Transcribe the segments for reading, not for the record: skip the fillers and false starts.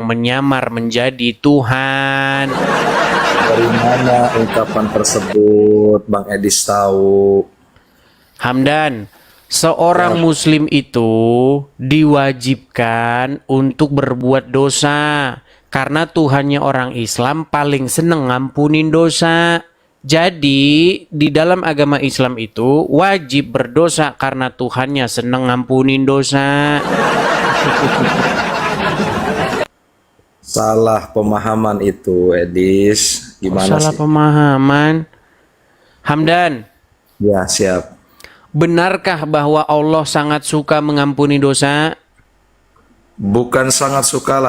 menyamar menjadi Tuhan. Dari mana ungkapan tersebut, Bang Edis tahu? Hamdan, seorang muslim itu diwajibkan untuk berbuat dosa karena Tuhannya orang Islam paling seneng ngampunin dosa. Jadi di dalam agama Islam itu wajib berdosa karena Tuhannya seneng ngampunin dosa. Salah pemahaman itu, Edis. Gimana Salah sih? pemahaman. Hamdan, Ya, siap. benarkah bahwa Allah sangat suka mengampuni dosa? Bukan sangat suka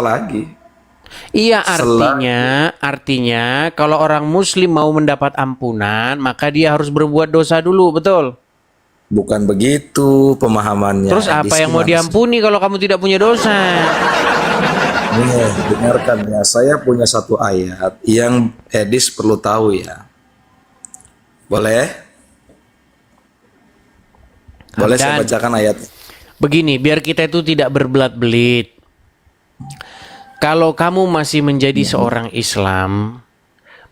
lagi. Iya, artinya kalau orang muslim mau mendapat ampunan, maka dia harus berbuat dosa dulu, betul? Bukan begitu pemahamannya. Terus apa Edis, yang mau gimana sih? diampuni kalau kamu tidak punya dosa? Nih, dengarkan ya. Saya punya satu ayat yang Edis perlu tahu ya. Boleh? Boleh saya Hamdan, bacakan ayat? begini, biar kita itu tidak berbelat-belit. Kalau kamu masih menjadi seorang Islam,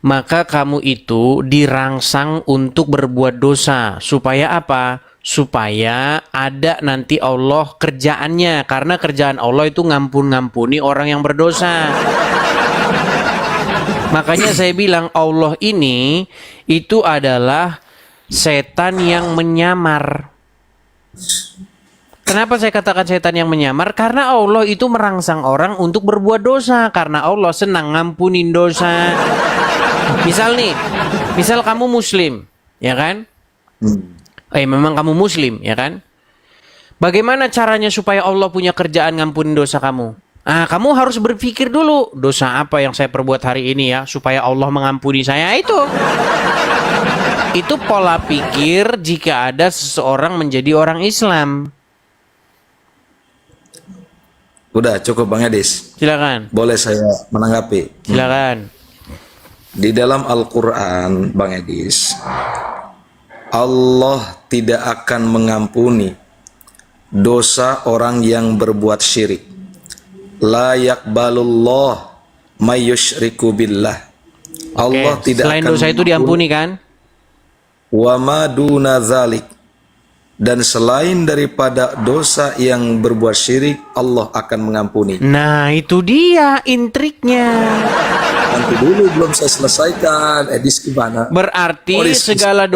maka kamu itu dirangsang untuk berbuat dosa. Supaya apa? Supaya ada nanti Allah kerjaannya. Karena kerjaan Allah itu ngampuni orang yang berdosa. Makanya saya bilang Allah ini itu adalah setan yang menyamar. Kenapa saya katakan setan yang menyamar? Karena Allah itu merangsang orang untuk berbuat dosa. Karena Allah senang ngampunin dosa. Misal kamu muslim, ya kan? Memang kamu muslim, ya kan? Bagaimana caranya supaya Allah punya kerjaan ngampunin dosa kamu? Kamu harus berpikir dulu, dosa apa yang saya perbuat hari ini ya, supaya Allah mengampuni saya itu. Itu pola pikir jika ada seseorang menjadi orang Islam. Udah cukup Bang Edis. Silakan. Boleh saya menanggapi? Silakan. Di dalam Al-Quran, Bang Edis, Allah tidak akan mengampuni dosa orang yang berbuat syirik. La yaqbalullah may yusyriku billah. Allah tidak Selain akan dosa itu diampuni kan? Wa ma duna dzalik. Dan selain daripada dosa yang berbuat syirik, Allah akan mengampuni. Nah, itu dia intriknya. Nanti dulu belum saya selesaikan. Edis gimana? Berarti segala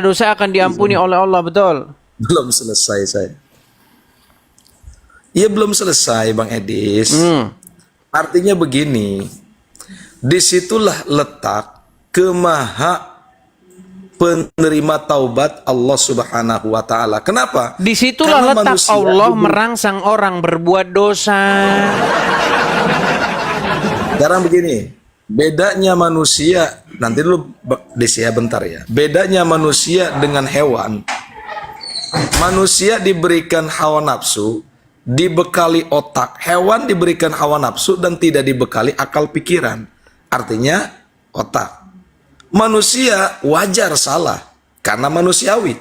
dosa akan diampuni oleh Allah, betul? Belum selesai saya. Iya belum selesai Bang Edis. Artinya begini, disitulah letak kemaha penerima taubat Allah Subhanahu wa Ta'ala. Kenapa? Disitulah Karena letak Allah merangsang orang berbuat dosa. Sekarang begini, bedanya manusia, nanti dulu Desia bentar ya. Bedanya manusia dengan hewan. Manusia diberikan hawa nafsu, dibekali otak. Hewan diberikan hawa nafsu dan tidak dibekali akal pikiran. Artinya otak. Manusia wajar salah karena manusiawi.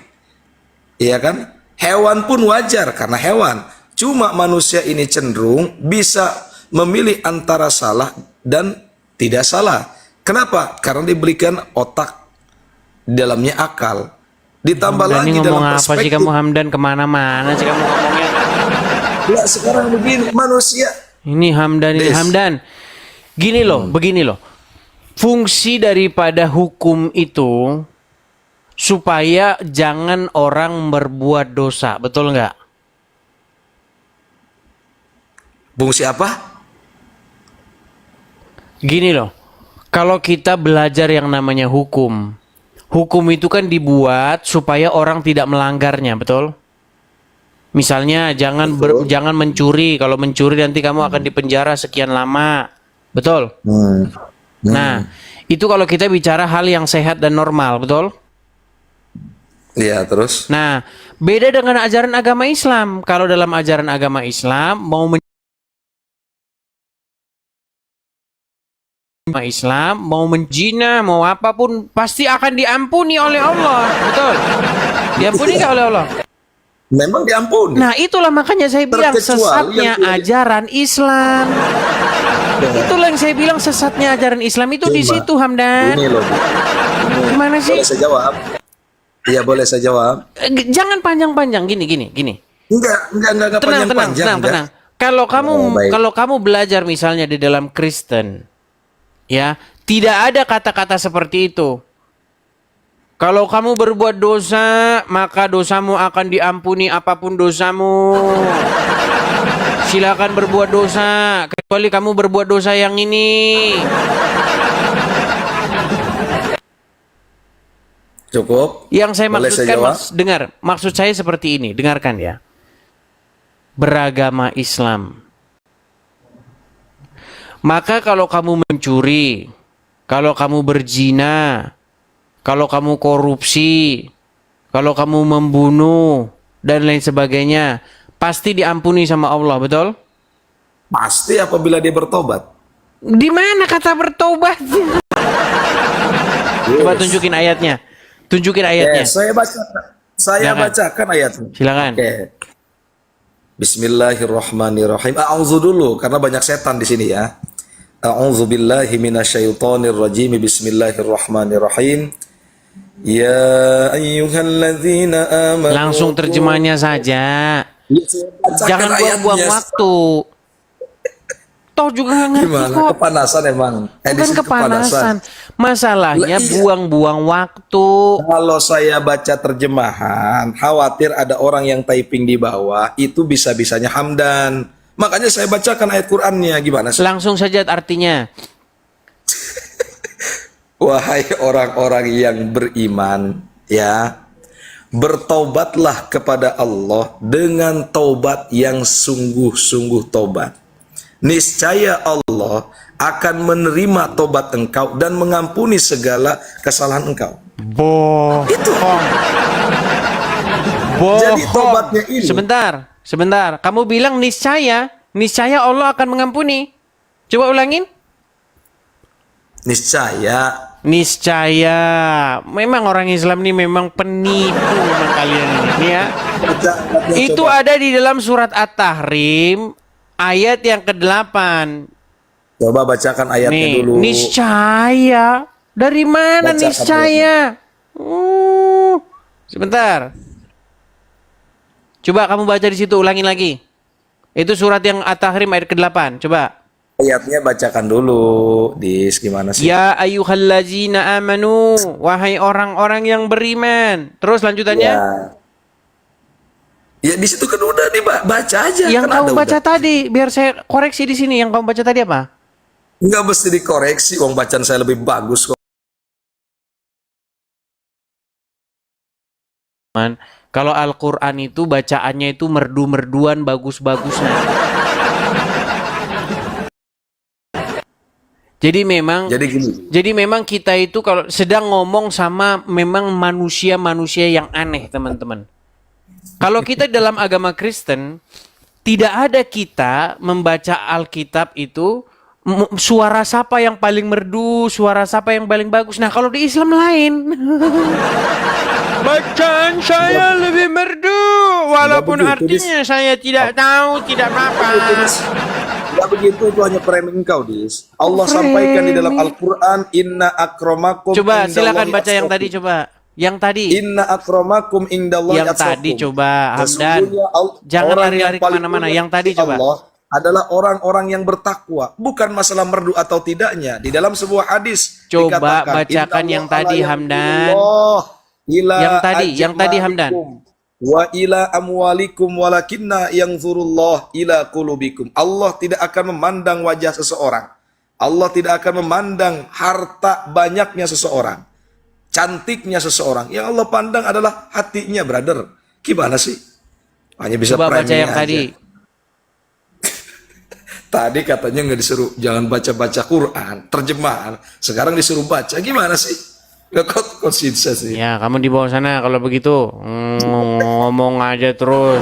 Iya kan? Hewan pun wajar karena hewan. Cuma manusia ini cenderung bisa memilih antara salah dan tidak salah. Kenapa? Karena diberikan otak, di dalamnya akal. Ditambah Hamdan, lagi ini dalam ngomong apa sih perspektif. kamu Hamdan, kemana-mana sih kamu ngomongnya? Ya sekarang begini, manusia. Ini Hamdan. Gini loh, begini loh. Fungsi daripada hukum itu supaya jangan orang berbuat dosa, betul nggak? Fungsi apa? Gini loh, kalau kita belajar yang namanya hukum itu kan dibuat supaya orang tidak melanggarnya, betul? Misalnya jangan mencuri, kalau mencuri nanti kamu akan dipenjara sekian lama, betul? Nah, itu kalau kita bicara hal yang sehat dan normal, betul? Iya, terus? Nah, beda dengan ajaran agama Islam. Kalau dalam ajaran agama Islam, mau menjina, mau apapun, pasti akan diampuni oleh Allah, betul? Diampuni nggak oleh Allah? memang diampuni. Nah, itulah makanya saya bilang Terkecuali sesatnya yang tidak- ajaran Islam. Itulah yang saya bilang sesatnya ajaran Islam itu di Cuma, situ, Hamdan. Ini loh. Gimana sih? Boleh saya jawab? Iya, boleh saya jawab. Jangan panjang-panjang gini. Enggak panjang-panjang. Tenang. Kalau baik. kamu belajar misalnya di dalam Kristen, ya, tidak ada kata-kata seperti itu. Kalau kamu berbuat dosa, maka dosamu akan diampuni apapun dosamu. Silakan berbuat dosa, kecuali kamu berbuat dosa yang ini. Cukup. Yang saya Boleh maksudkan, jawab? maksud saya seperti ini, dengarkan ya. Beragama Islam. Maka kalau kamu mencuri, kalau kamu berzina, kalau kamu korupsi, kalau kamu membunuh, dan lain sebagainya, pasti diampuni sama Allah, betul? Pasti apabila dia bertobat. Di mana kata bertobat? Coba tunjukin ayatnya. Saya bacakan ayatnya. Silakan. Oke. Bismillahirrahmanirrahim. A'udzu dulu karena banyak setan di sini ya. A'udzu billahi minasyaitonir rajim. Bismillahirrahmanirrahim. Ya ayyuhalladzina amanu. Langsung terjemahnya saja. Jangan buang-buang waktu. Toh juga nggak ngerti Gimana? kok. Kepanasan emang. Bukan kepanasan. Masalahnya Lah, iya. buang-buang waktu. Kalau saya baca terjemahan, khawatir ada orang yang typing di bawah, itu bisa-bisanya Hamdan. Makanya saya bacakan ayat Qur'annya. Gimana sih? Langsung saja artinya. Wahai orang-orang yang beriman, ya, bertaubatlah kepada Allah dengan taubat yang sungguh-sungguh taubat. Niscaya Allah akan menerima taubat engkau dan mengampuni segala kesalahan engkau. Bohong. Jadi taubatnya ini. Sebentar. Kamu bilang niscaya Allah akan mengampuni. Coba ulangin. Niscaya. Memang orang Islam ini memang penipu memang kalian ini ya. Itu Coba. ada di dalam surat At-Tahrim ayat yang ke-8. Coba bacakan ayatnya dulu. Niscaya. Dari mana Bacakan niscaya? Sebentar. Coba kamu baca di situ, ulangin lagi. Itu surat yang At-Tahrim ayat ke-8. Coba. Ayatnya bacakan dulu. Gimana sih? Ya ayyuhallazina amanu, wahai orang-orang yang beriman. Terus lanjutannya? Ya di situ kan udah dibaca aja. Yang kan kamu ada baca udah. tadi, biar saya koreksi di sini. Yang kamu baca tadi apa? Nggak mesti dikoreksi, wong bacaan saya lebih bagus kok. Kalau Al-Quran itu bacaannya itu merdu-merduan bagus-bagusnya. Jadi memang kita itu kalau sedang ngomong sama memang manusia-manusia yang aneh, teman-teman. Kalau kita dalam agama Kristen, tidak ada kita membaca Alkitab itu suara siapa yang paling merdu, suara siapa yang paling bagus. Nah, kalau di Islam lain. Bacaan saya lebih merdu, walaupun artinya saya tidak tahu, tidak apa-apa. Tidak begitu, itu hanya framing engkau, Dis. Allah sampaikan di dalam Al-Quran, Inna akramakum Coba indallahi silakan baca yang atqakum. tadi, coba. Yang tadi. Inna akramakum indallahi Yang atqakum. tadi coba, Hamdan. Sesungguhnya Jangan orang lari-lari yang paling kemana-mana. mulia Yang tadi di coba. Allah adalah orang-orang yang bertakwa. Bukan masalah merdu atau tidaknya. Di dalam sebuah hadis Coba dikatakan, bacakan yang tadi, Hamdan. Yang tadi, Hamdan. Wa ila amwalikum walakinna yanzurullah ila qulubikum. Allah tidak akan memandang wajah seseorang. Allah tidak akan memandang harta banyaknya seseorang, cantiknya seseorang. Yang Allah pandang adalah hatinya, brother. Gimana sih? Hanya bisa Coba baca framing yang aja. tadi. Tadi katanya nggak disuruh jangan baca-baca Quran, terjemahan. Sekarang disuruh baca. Gimana sih? Gak konsistensi. Ya, kamu di bawah sana kalau begitu. Ngomong aja terus.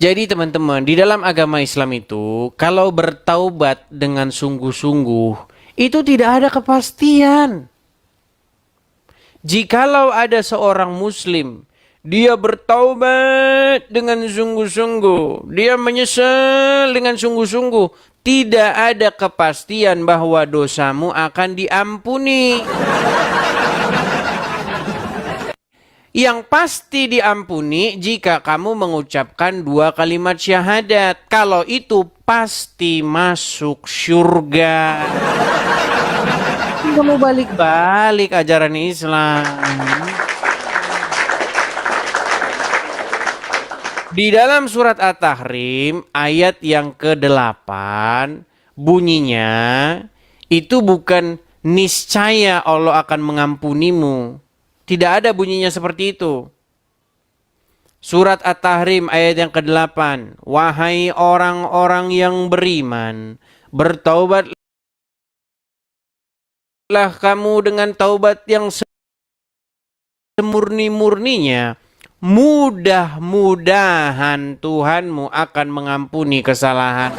Jadi teman-teman, di dalam agama Islam itu, kalau bertaubat dengan sungguh-sungguh, itu tidak ada kepastian. Jikalau ada seorang muslim, dia bertaubat dengan sungguh-sungguh, dia menyesal dengan sungguh-sungguh, tidak ada kepastian bahwa dosamu akan diampuni. Yang pasti diampuni jika kamu mengucapkan 2 kalimat syahadat. Kalau itu pasti masuk surga. Kamu balik-balik ajaran Islam. Di dalam surat At-Tahrim ayat yang ke-8 bunyinya itu bukan niscaya Allah akan mengampunimu. Tidak ada bunyinya seperti itu. Surat At-Tahrim ayat yang ke-8. Wahai orang-orang yang beriman, bertaubatlah kamu dengan taubat yang semurni-murninya. Mudah-mudahan Tuhanmu akan mengampuni kesalahan.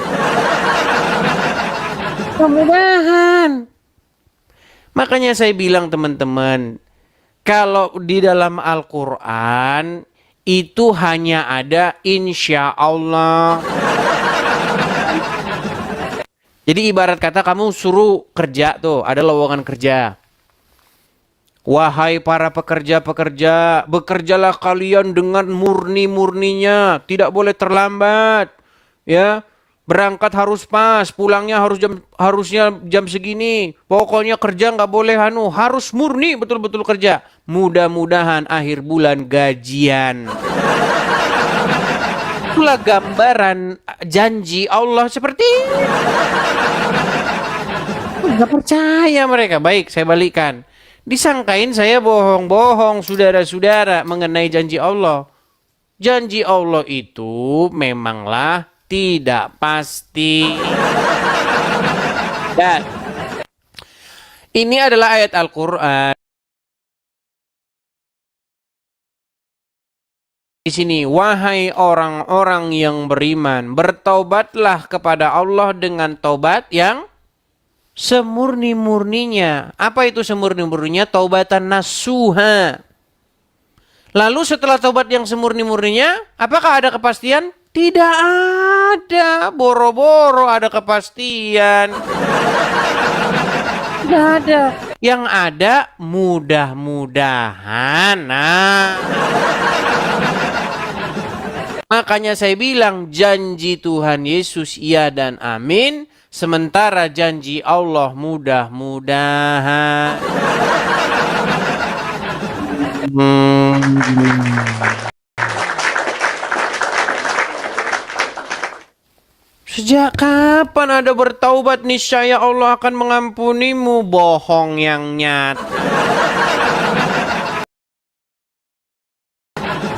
Mudah-mudahan. Makanya saya bilang teman-teman, kalau di dalam Al-Quran itu hanya ada insya Allah. Jadi ibarat kata kamu suruh kerja tuh, ada lowongan kerja. Wahai para pekerja-pekerja, bekerjalah kalian dengan murni-murninya, tidak boleh terlambat. Ya, berangkat harus pas, pulangnya harusnya jam segini. Pokoknya kerja nggak boleh harus murni betul-betul kerja. Mudah-mudahan akhir bulan gajian. Itulah gambaran janji Allah seperti ini. Nggak percaya mereka. Baik, saya balikan. Disangkain saya bohong-bohong, saudara-saudara, mengenai janji Allah. Janji Allah itu memanglah tidak pasti. Dan ini adalah ayat Al-Quran. Di sini, wahai orang-orang yang beriman, bertaubatlah kepada Allah dengan taubat yang semurni-murninya. Apa itu semurni-murninya? Taubatan nasuha. Lalu setelah taubat yang semurni-murninya, apakah ada kepastian? Tidak ada. Boro-boro ada kepastian. Tidak ada. Yang ada mudah-mudahan. Makanya saya bilang janji Tuhan Yesus iya dan amin. Sementara janji Allah mudah-mudahan. Sejak kapan ada bertaubat niscaya Allah akan mengampunimu? Bohong yang nyata.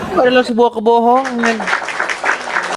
Itu adalah sebuah kebohongan.